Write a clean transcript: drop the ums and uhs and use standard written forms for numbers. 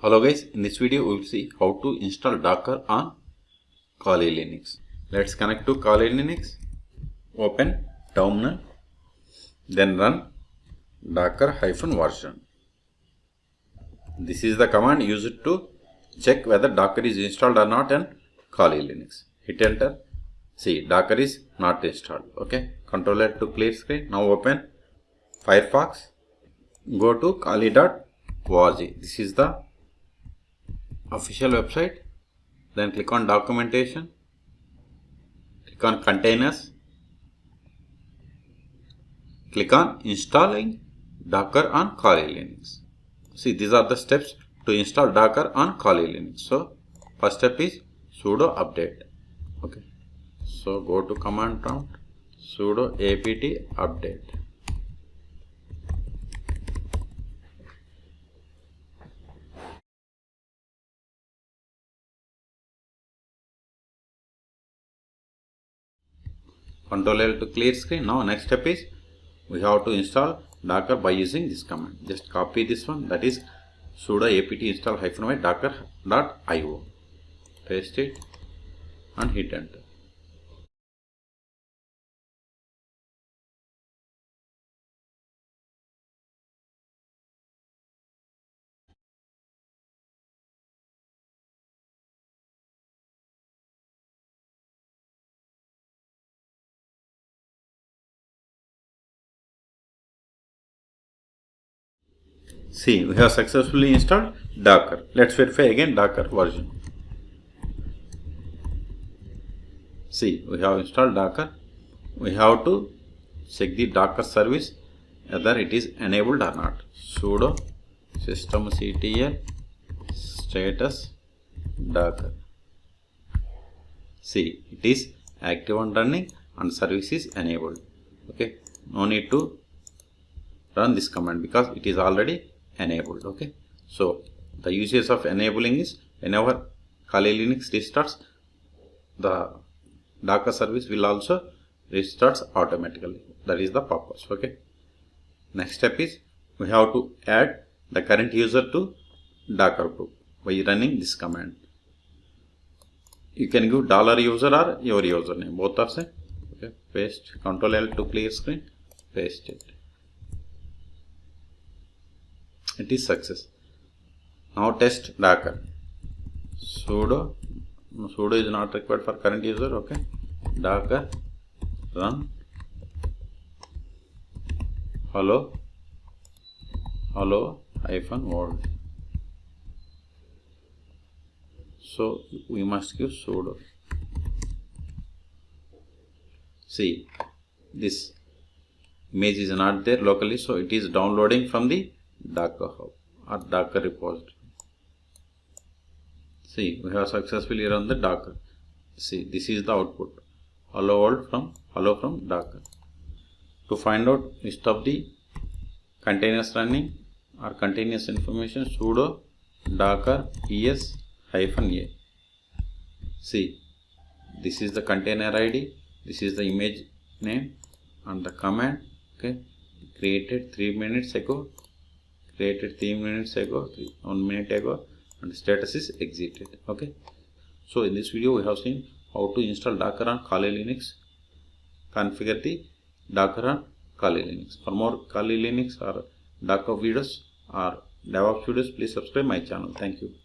Hello guys, in this video we will see how to install Docker on Kali Linux. Let's connect to Kali Linux, open terminal, then run docker-version. This is the command used to check whether Docker is installed or not on Kali Linux. Hit enter. See, Docker is not installed. Okay, Control L to clear screen. Now open Firefox. Go to kali.org. This is the official website. Then click on documentation, click on containers, click on installing Docker on Kali Linux. See, these are the steps to install Docker on Kali Linux. So first step is sudo update. Okay, so go to command prompt, sudo apt update. Control L to clear screen. Now next step is we have to install Docker by using this command. Just copy this one, that is sudo apt install -y docker.io. Paste it and hit enter. See, we have successfully installed Docker. Let's verify again Docker version. See, we have installed Docker. We have to check the Docker service whether it is enabled or not. Sudo systemctl status Docker. See, it is active and running and service is enabled. Okay, no need to run this command because it is already enabled. Okay, so the usage of enabling is whenever Kali Linux restarts, the Docker service will also restarts automatically. That is the purpose. Okay, next step is we have to add the current user to Docker group by running this command. You can give $user or your username, both are same. Okay, paste, Control L to clear screen, paste it. It is success. Now test Docker. Sudo is not required for current user. Okay, Docker run hello -world. So we must give sudo. See, this image is not there locally, so it is downloading from the Docker hub or Docker repository. See, we have successfully run the Docker. See, this is the output. Hello world from Docker. To find out list of the containers running or containers information, sudo docker es-a. See, this is the container ID, this is the image name and the command. Okay, created 3 minutes ago, 1 minute ago, and status is exited. Okay, so in this video we have seen how to install Docker on Kali Linux, configure the Docker on Kali Linux. For more Kali Linux or Docker videos or DevOps videos, please subscribe my channel. Thank you.